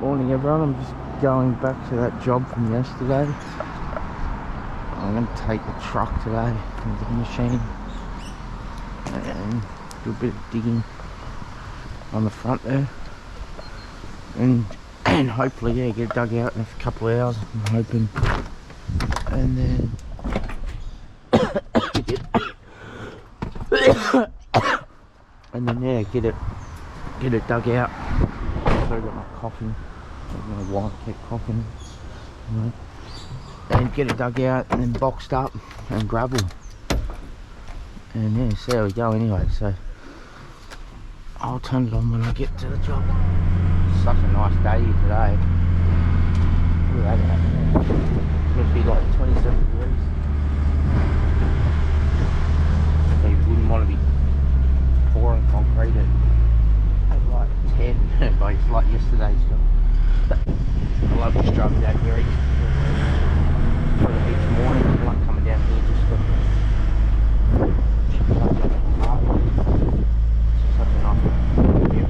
Morning everyone, I'm just going back to that job from yesterday. I'm going to take the truck today into the machine and do a bit of digging on the front there, and hopefully get it dug out in a couple of hours, I'm hoping, and then get it dug out. So I got my coughing, my wife kept coughing, right? And get it dug out and then boxed up and gravel, and yeah, see how we go anyway. So I'll turn it on when I get to the job. It's such a nice day here today. Look at that. It's going to be like 27 degrees. So you wouldn't want to be pouring concrete at like 10 but it's like yesterday's job. I love just driving down here each morning. I like coming down here just to Harbour. It's such a nice area.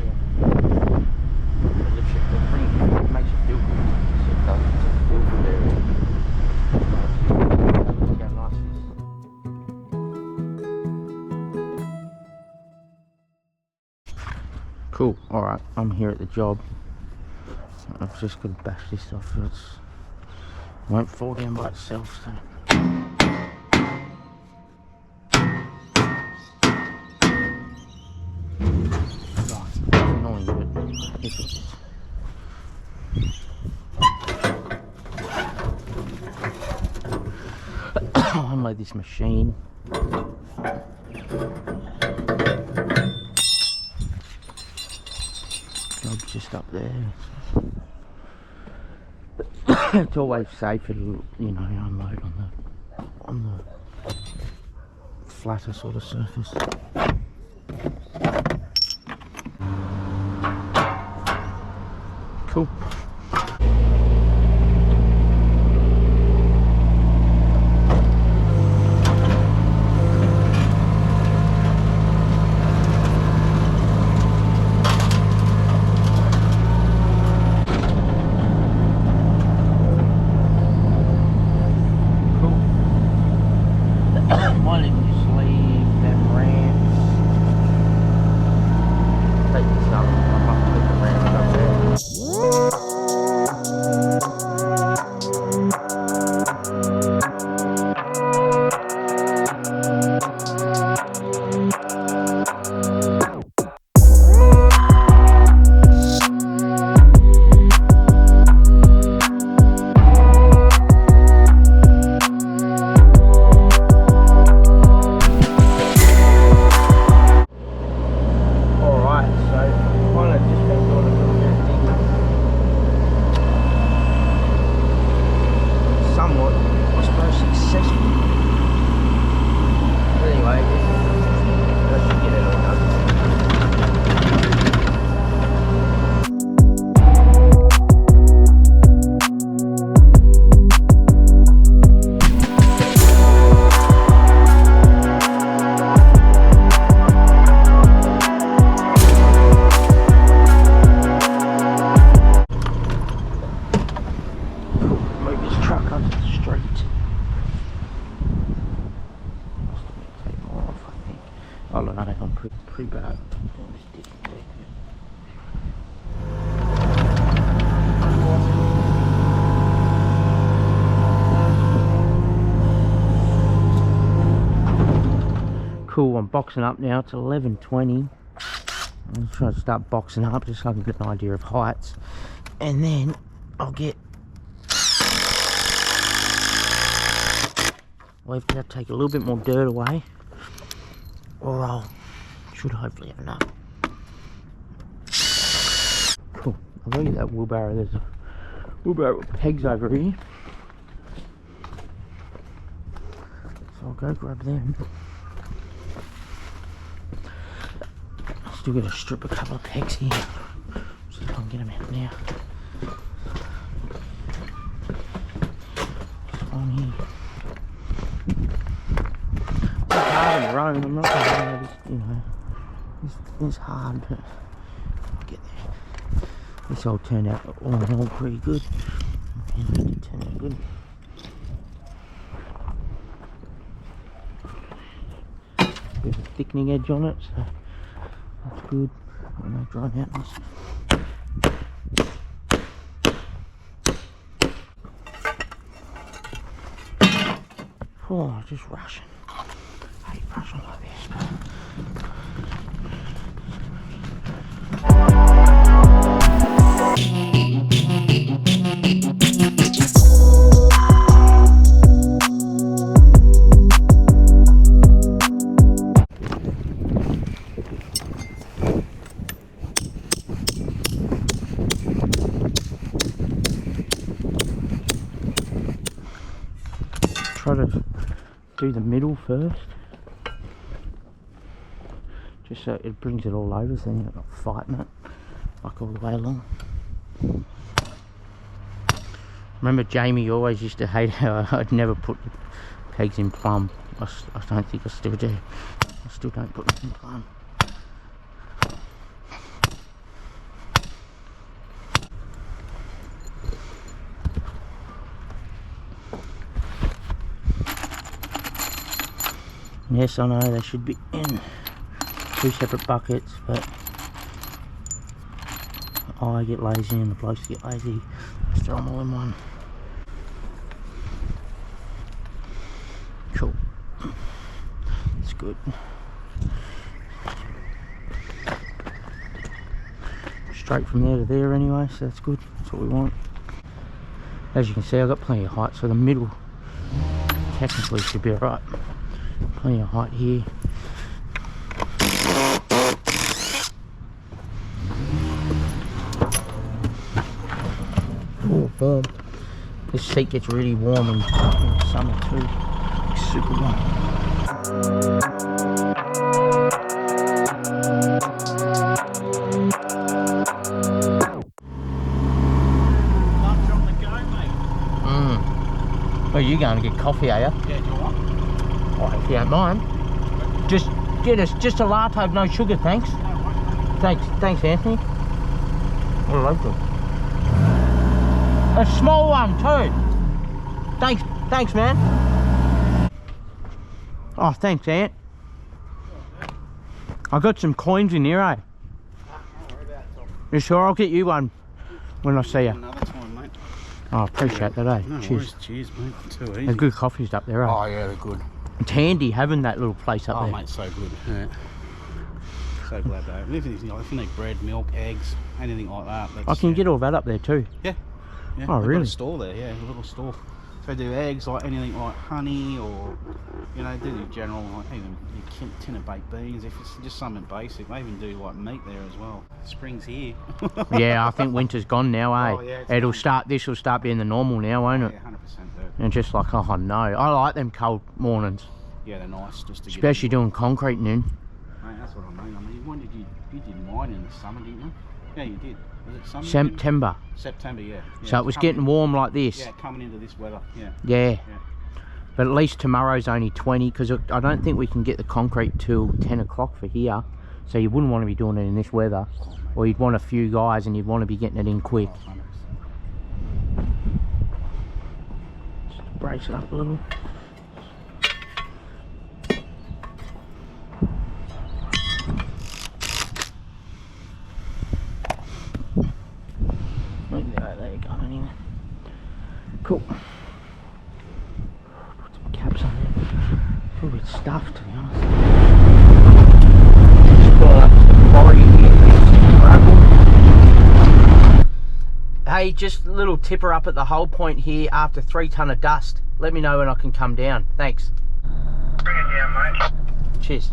The lift shift, it makes you feel good. It does, it's a feel good area. Look how nice it is. Cool, alright, I'm here at the job. I've just got to bash this off so it won't fall down by itself. So. Right, it's annoying, but it's what it is. I'll unload this machine. Job's just up there. It's always safer to, you know, unload on the flatter sort of surface. Cool. Pretty bad. Cool, I'm boxing up now. It's 11:20. I'm trying to start boxing up just so I can get an idea of heights, and then I'll get. I'll have to take a little bit more dirt away, or I'll should hopefully have enough. Cool. I'll look at that wheelbarrow. There's a wheelbarrow with pegs over here, so I'll go grab them. Still got to strip a couple of pegs here. See if I can get them out now. This one here. It's hard on your own. I'm not going to lie, you know. It's hard, but I'll get there. This all turned out all in all pretty good. Yeah, it did turn out good. Bit of a thickening edge on it, so that's good. No dry outness. Oh, just rushing. I hate rushing like this. Try to do the middle first, just so it brings it all over, so then you're not fighting it like all the way along. Remember Jamie always used to hate how I'd never put pegs in plumb. I don't think I still do. I still don't put them in plumb. Yes, I know they should be in 2 separate buckets, but I get lazy and the blokes get lazy. Just throw them all in one. Cool. That's good. Straight from there to there anyway, so that's good. That's what we want. As you can see, I've got plenty of height, so the middle technically should be alright. Plenty of height here. Oh, firm. This seat gets really warm in summer too. It's super warm. Lunch on the go, mate. Where are you going to get coffee, are you? Yeah, do you want? Oh, if you don't mind. Just get us just a latte with no sugar, thanks. Thanks, Anthony. What a local. A small one too. Thanks, man. Oh, thanks, Ant. I got some coins in here, eh? Don't worry about it, Tom. You sure? I'll get you one when I see you. Another time, mate. Oh, I appreciate that, eh? No Cheers. worries. Cheers, mate. Too easy. They're good coffees up there, eh? Oh, yeah, they're good. It's handy having that little place up Oh, there. mate, so good. Yeah. So glad though. If you need bread, milk, eggs, anything like that. I can get all that up there too. Yeah. Yeah. Oh, they've really? got a store there, yeah, a little store. So they do eggs, like anything like honey, or you know, they do general, like even a tin of baked beans. If it's just something basic, they even do like meat there as well. Spring's here. Yeah, I think winter's gone now, eh? Oh, yeah, This will start being the normal now, won't it? Yeah, 100% do. And just like, oh no, I like them cold mornings, Yeah, they're nice just to especially get doing concreting in. Mate, that's what I mean. When did you did mine in the summer, didn't you? Yeah, you did. Was it summer? September. September, yeah. So it was getting warm like this. Yeah, coming into this weather. Yeah. Yeah. But at least tomorrow's only 20, because I don't think we can get the concrete till 10 o'clock for here. So you wouldn't want to be doing it in this weather, or you'd want a few guys and you'd want to be getting it in quick. Oh, 100%. Just brace it up a little. There you go, anyway. Cool. Put some caps on there. It's a little bit stuffed, to be honest. Just got body here, hey, just a little tipper up at the hold point here after 3 ton of dust. Let me know when I can come down. Thanks. Bring it down, mate. Cheers.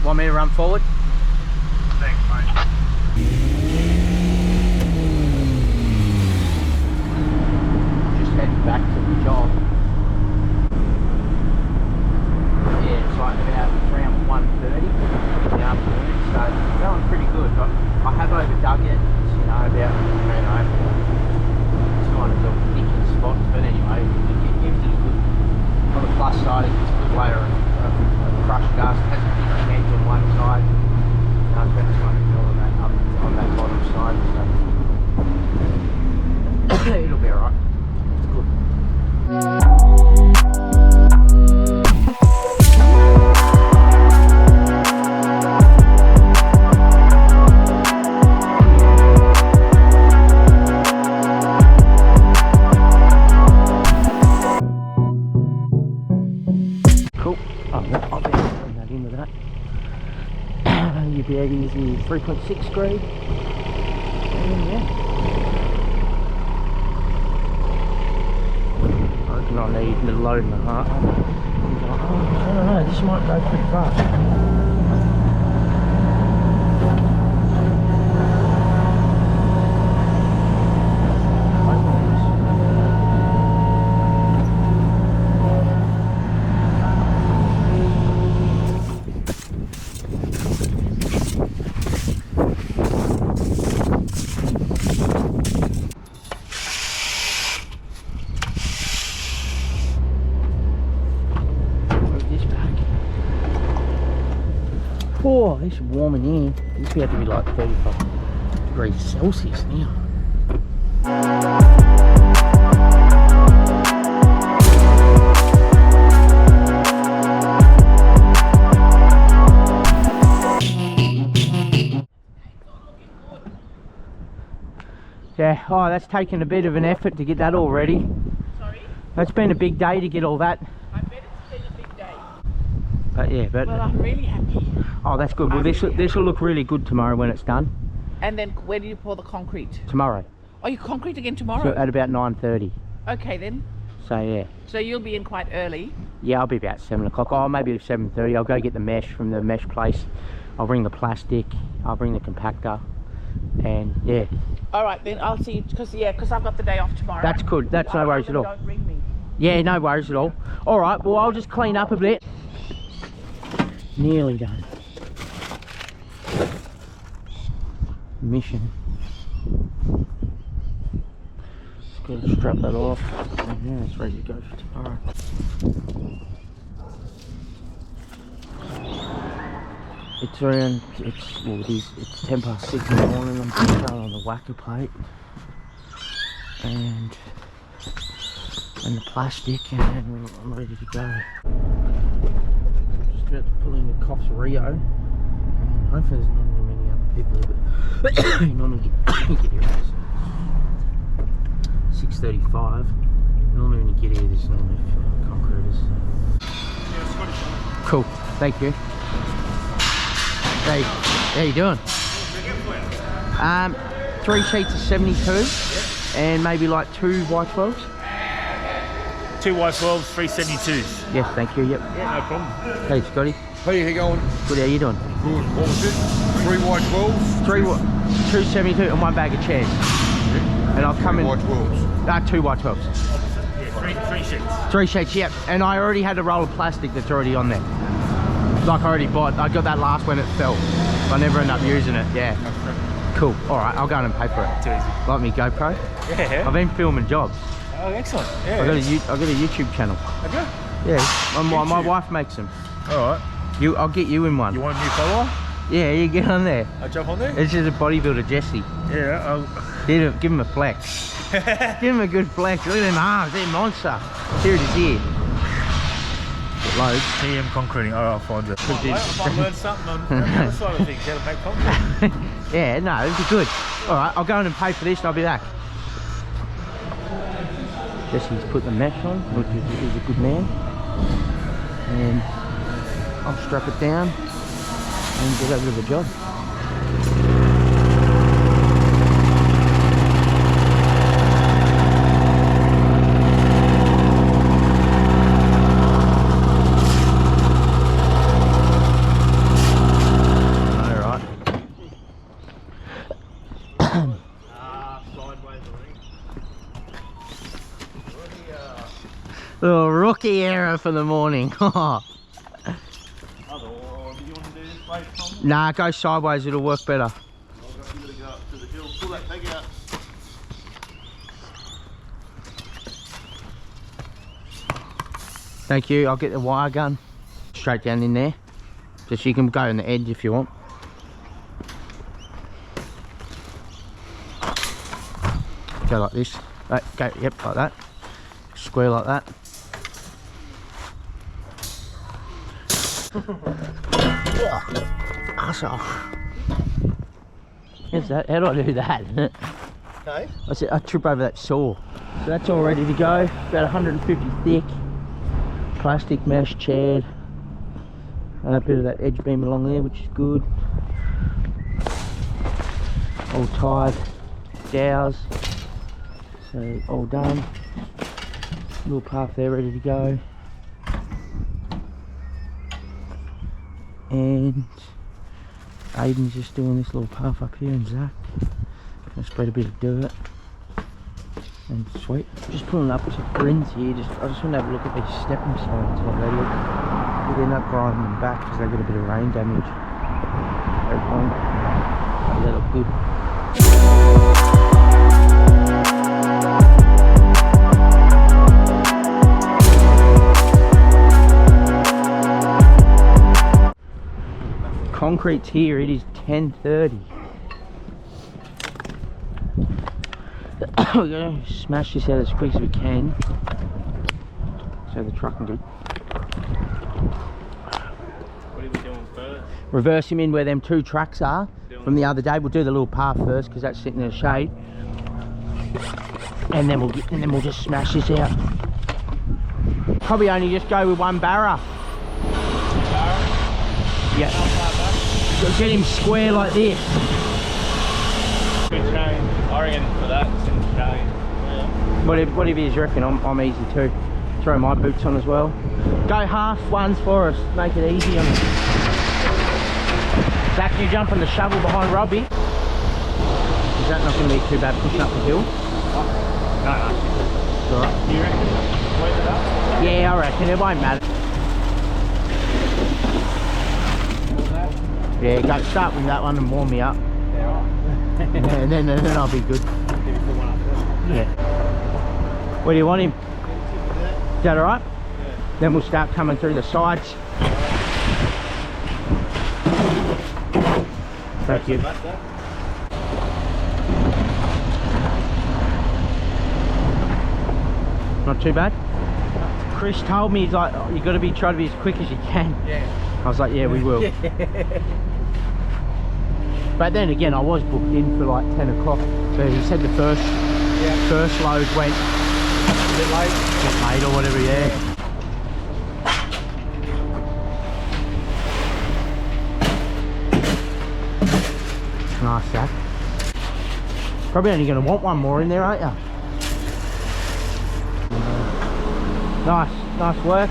Want me to run forward? Thanks, mate. job. Yeah, it's like about around 1:30 in the afternoon, so it's going pretty good. I have overdug it, you know, about, it's kind of the thinking spots, but anyway, it gives it a good, on the plus side, it's a good layer of crushed dust. It has a big edge on one side, about 200 mil on that bottom side, so it'll be alright. It's good. Cool. I'll be putting that in with that. You'd be able to use the 3.6 grade. And yeah. I reckon I need a load and a half. I don't know, this might go pretty fast. Oh, it's warm in here. This would have to be like 35 degrees Celsius now. Yeah, oh, that's taken a bit of an effort to get that all ready. Sorry? That's been a big day to get all that. I bet it's been a big day. But yeah, but Well, I'm really happy. oh, that's good. Well, this will look really good tomorrow when it's done. And then where do you pour the concrete? Tomorrow, Oh, you concrete again tomorrow? so at about 9:30. Okay then. So yeah, So you'll be in quite early. yeah, I'll be about 7 o'clock. Oh, maybe 7:30. I'll go get the mesh from the mesh place. I'll bring the plastic. I'll bring the compactor, and yeah, All right then. I'll see you because I've got the day off tomorrow. that's good. That's no worries at all. Don't ring me. Yeah, no worries at all. All right, well, I'll just clean up a bit. Nearly done. Mission. Just got to strap that off. And yeah, it's ready to go for tomorrow. It's around, it's 10 past 6 in the morning. I'm just throwing on the whacker plate. And the plastic, and then I'm ready to go. Just about to pull into Coffs Rio. And hopefully there's not many other people, but you normally get here at 6:35. Normally when you get here, there's normally concreters. Cool, thank you. Hey, how you doing? 3 sheets of 72, and maybe like 2 Y12s. 2 Y12s, 3 72s. Yes, thank you. Yep. Yeah, no problem. Hey, Scotty. Hey, how you going? Good. How you doing? Good. What was it? 3 Y12s? 2 72 and 1 bag of chairs. Yeah. And I'll come in. Y12s. 2 Y12s. Yeah, 3 sheets. 3 sheets. Yep. And I already had a roll of plastic that's already on there. Like I already bought. I got that last when it fell. I never ended up using it. Yeah. Cool. All right. I'll go in and pay for it. Too easy. Like me GoPro. Yeah. I've been filming jobs. Oh, excellent. Yeah. I got a YouTube channel. Okay. Yeah. My wife makes them. All right. I'll get you in one. You want a new follower? Yeah. You get on there. I jump on there? It's just a bodybuilder, Jesse. Yeah. Give him a flex. Give him a good flex. Look at them arms, they're monster. Here it is here. Get loads. TM concreting. Oh, I'll find it. I might learn something on the other side of things, how to make concrete. Yeah, no, it'll be good. Alright, I'll go in and pay for this and I'll be back. Jesse's put the mesh on, which is a good man. And I'll strap it down and get over to the job. Little rookie error for the morning. Nah, go sideways, it'll work better. Thank you, I'll get the wire gun. Straight down in there. Just you can go on the edge if you want. Go like this. Right, go, yep, like that. Square like that. Arsehole. How's that? How do I do that? Okay. I trip over that saw. So that's all ready to go. About 150 thick. Plastic mesh chaired. And a bit of that edge beam along there, which is good. All tied. Dowels. So all done. Little path there ready to go. And Aiden's just doing this little path up here, and Zach gonna spread a bit of dirt. And sweet. Just pulling up to Brins here. I just want to have a look at these stepping stones, how they look. We'd end up grinding them back because they got a bit of rain damage. They look good. Concrete's here, it is 10:30. We're going to smash this out as quick as we can so the truck can do. What are we doing first? Reverse him in where them two trucks are from the other day. We'll do the little path first because that's sitting in the shade, and then we'll just smash this out. Probably only just go with one barra. Yeah. Get him square like this. Good chain. I reckon for that it's in the chain. Yeah. Whatever you reckon, I'm easy too. Throw my boots on as well. Go half ones for us, make it easy on us. Zach, you jump on the shovel behind Robbie. Is that not going to be too bad pushing up the hill? No. It's alright. You reckon? Wait it up? Yeah, I reckon, it won't matter. Yeah, go start with that one and warm me up. Yeah, and then I'll be good. Yeah. Where do you want him? Is that alright? Yeah. Then we'll start coming through the sides. Thank you. Not too bad? Chris told me, he's like, oh, you got to try to be as quick as you can. Yeah. I was like, yeah, we will. But then again, I was booked in for like 10 o'clock. So he said the first load went A bit late. or whatever, yeah. Nice, Zach. Probably only going to want one more in there, aren't you? Nice work.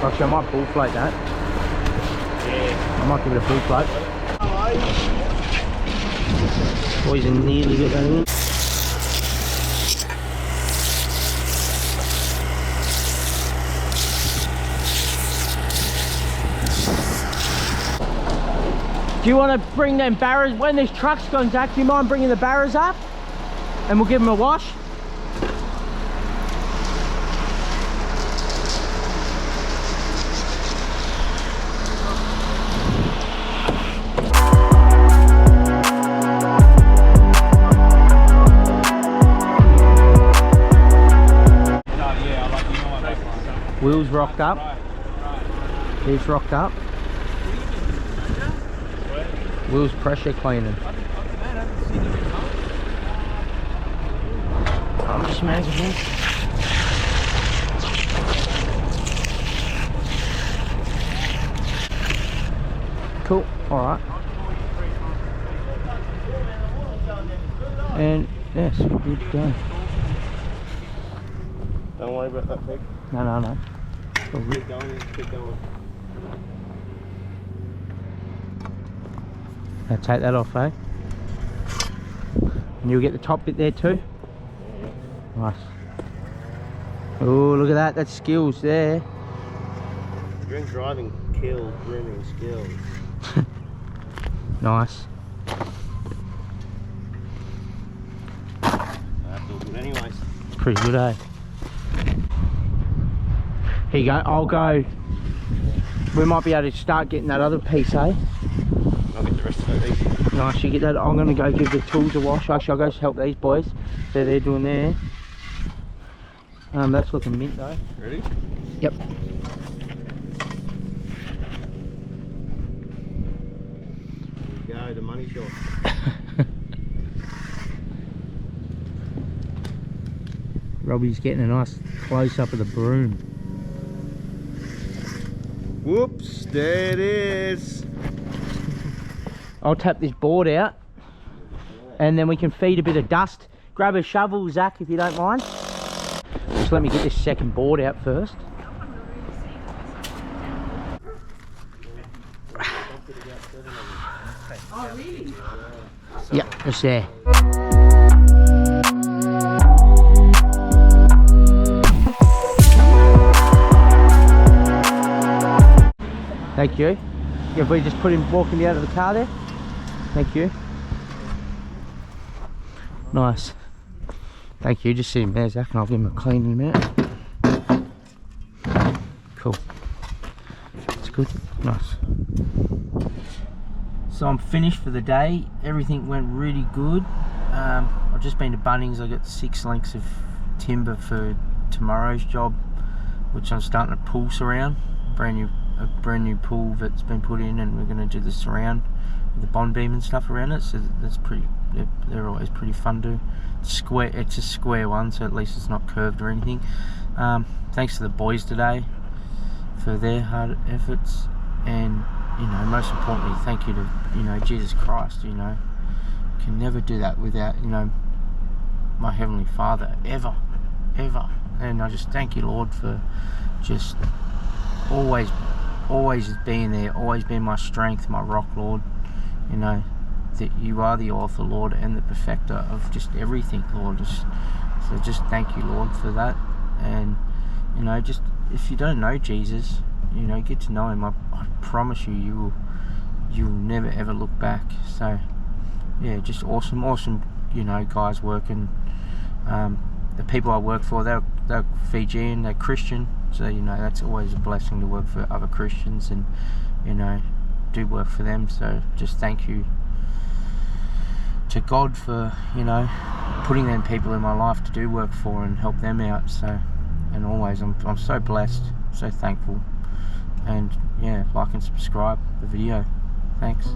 Actually, I might full float that. Yeah. I might give it a full float. Boys, and nearly get that in. Do you want to bring them barrows when this truck's gone, Zach? Do you mind bringing the barrows up? And we'll give them a wash. Wheels rocked up. He's rocked up. Wheels pressure cleaning. I'm smacking it. Cool. Alright. And yes, we're good to go. Don't worry about that pig. No. Keep going, keep going. Now take that off, eh? And you'll get the top bit there too. Nice. Oh, look at that. That's skills there. Drink driving kills grooming skills. Nice. That feels good anyways. It's pretty good, eh? Here you go. I'll go. We might be able to start getting that other piece, eh? I'll get the rest of it easy. Nice, you get that. I'm going to go give the tools a wash. Actually, I'll go help these boys. So they're doing there. That's looking mint though. Ready? Yep. Here we go, the money shot. Robbie's getting a nice close up of the broom. Whoops, there it is. I'll tap this board out and then we can feed a bit of dust. Grab a shovel, Zach, if you don't mind. Just let me get this second board out first. Oh, really? Yep, just there. Thank you. If we just put him walking out of the car there. Thank you. Nice. Thank you. Just sit him there, Zach, and I'll give him a clean him out. Cool. It's good. Nice. So I'm finished for the day. Everything went really good. I've just been to Bunnings. I got 6 lengths of timber for tomorrow's job, which I'm starting to pull surround. A brand new pool that's been put in, and we're going to do the surround with the bond beam and stuff around it. So that's pretty. They're always pretty fun to square. It's a square one, so at least it's not curved or anything. Thanks to the boys today for their hard efforts, and you know, most importantly, thank you to Jesus Christ. Can never do that without my Heavenly Father, ever. And I just thank you, Lord, for just always being there, always being my strength, my rock, Lord. That you are the author, Lord, and the perfecter of just everything, Lord. So just thank you, Lord, for that. And just if you don't know Jesus, get to know him. I promise you will never ever look back. So yeah, just awesome guys working. The people I work for, they're Fijian, they're Christian, so that's always a blessing to work for other Christians, and do work for them. So just thank you to God for putting them people in my life to do work for and help them out. So, and always I'm so blessed, so thankful. And yeah, like and subscribe the video. Thanks.